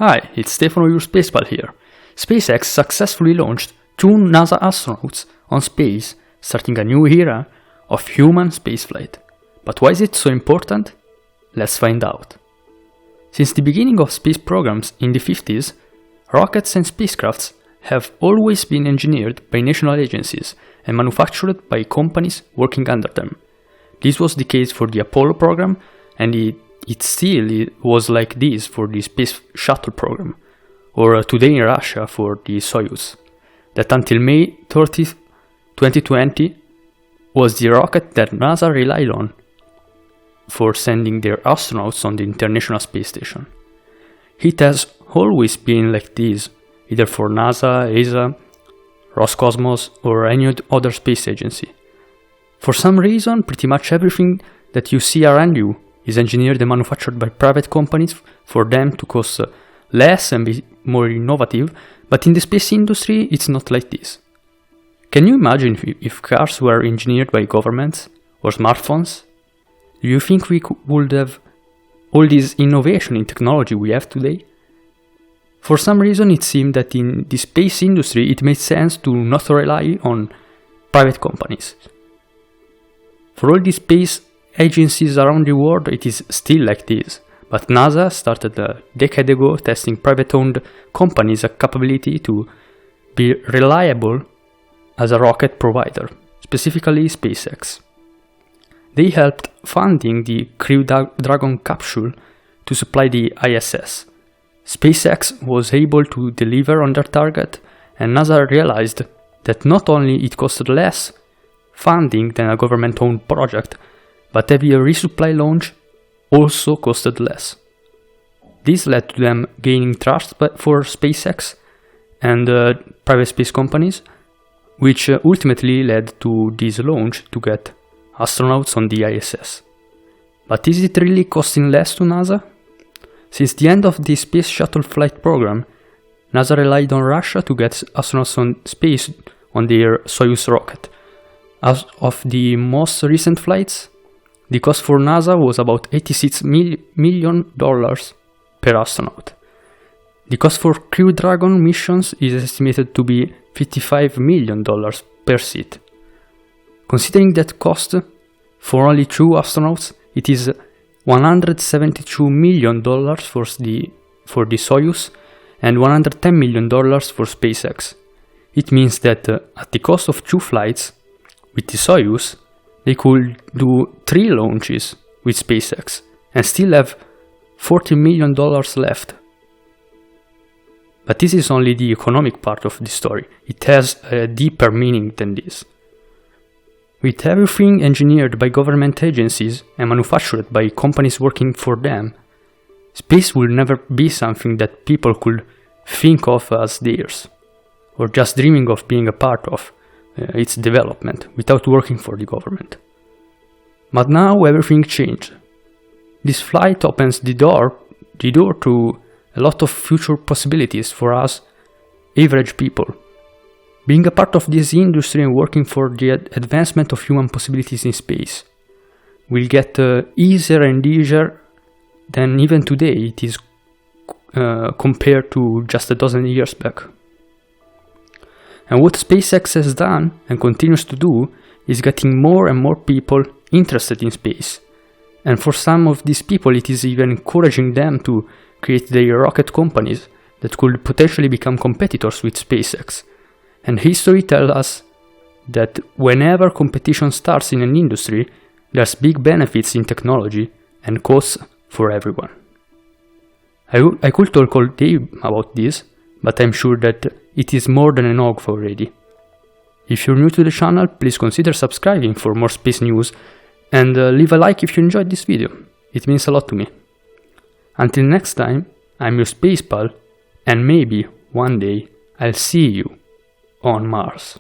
Hi, it's Stefano, your Spacepal here. SpaceX successfully launched 2 NASA astronauts on space, starting a new era of human spaceflight. But why is it so important? Let's find out. Since the beginning of space programs in the 50s, rockets and spacecrafts have always been engineered by national agencies and manufactured by companies working under them. This was the case for the Apollo program, and it still was like this for the Space Shuttle program, or today in Russia for the Soyuz, that until May 30, 2020 was the rocket that NASA relied on for sending their astronauts on the International Space Station. It has always been like this, either for NASA, ESA, Roscosmos, or any other space agency. For some reason, pretty much everything that you see around you is engineered and manufactured by private companies for them to cost less and be more innovative, but in the space industry it's not like this. Can you imagine if cars were engineered by governments or smartphones? Do you think we would have all this innovation in technology we have today? For some reason it seemed that in the space industry it made sense to not rely on private companies. For all these space agencies around the world it is still like this, but NASA started a decade ago testing private-owned companies' capability to be reliable as a rocket provider, specifically SpaceX. They helped funding the Crew Dragon capsule to supply the ISS. SpaceX was able to deliver on their target, and NASA realized that not only it costed less funding than a government-owned project, but every resupply launch also costed less. This led to them gaining trust for SpaceX and private space companies, which ultimately led to this launch to get astronauts on the ISS. But is it really costing less to NASA? Since the end of the Space Shuttle flight program, NASA relied on Russia to get astronauts on space on their Soyuz rocket. As of the most recent flights, the cost for NASA was about $86 million per astronaut. The cost for Crew Dragon missions is estimated to be $55 million per seat. Considering that cost for only 2 astronauts, it is $172 million for the Soyuz and $110 million for SpaceX. It means that at the cost of 2 flights with the Soyuz, they could do 3 launches with SpaceX and still have $40 million left. But this is only the economic part of the story. It has a deeper meaning than this. With everything engineered by government agencies and manufactured by companies working for them, space will never be something that people could think of as theirs, or just dreaming of being a part of its development without working for the government. But now everything changed. This flight opens the door to a lot of future possibilities for us average people. Being a part of this industry and working for the advancement of human possibilities in space will get easier and easier than even today it is compared to just a dozen years back. And what SpaceX has done and continues to do is getting more and more people interested in space. And for some of these people it is even encouraging them to create their rocket companies that could potentially become competitors with SpaceX. And history tells us that whenever competition starts in an industry, there's big benefits in technology and costs for everyone. I could talk all day about this, but I'm sure that it is more than enough already. If you're new to the channel, please consider subscribing for more space news and leave a like if you enjoyed this video. It means a lot to me. Until next time, I'm your Spacepal, and maybe one day I'll see you on Mars.